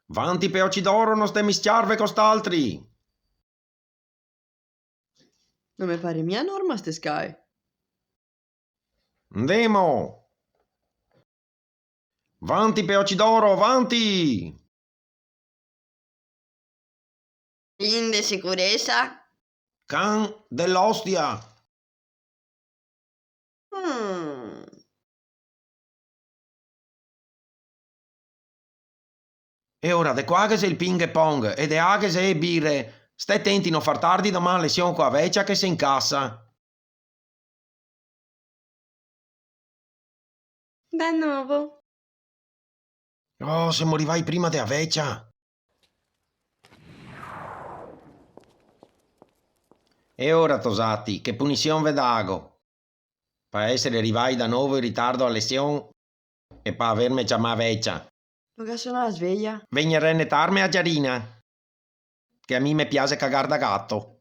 Vanti peoci d'oro non ste mischiarve cost'altri. Non mi pare mia norma ste Sky. Andiamo. Vanti peoci d'oro, avanti. In de sicurezza? Can dell'ostia. E ora de qua che se il ping pong e de a che se e birre. Stai attenti non far tardi domani lezione qua vecchia che si incassa. Da nuovo. Oh, se morivai prima de a vecchia. E ora, Tosati, che punizione vedago? Per essere arrivai da nuovo in ritardo a lezione e per avermi chiamato vecchia. Perché sono la sveglia? Venni a rennetarmi a Giarina, che a me mi piace cagar da gatto.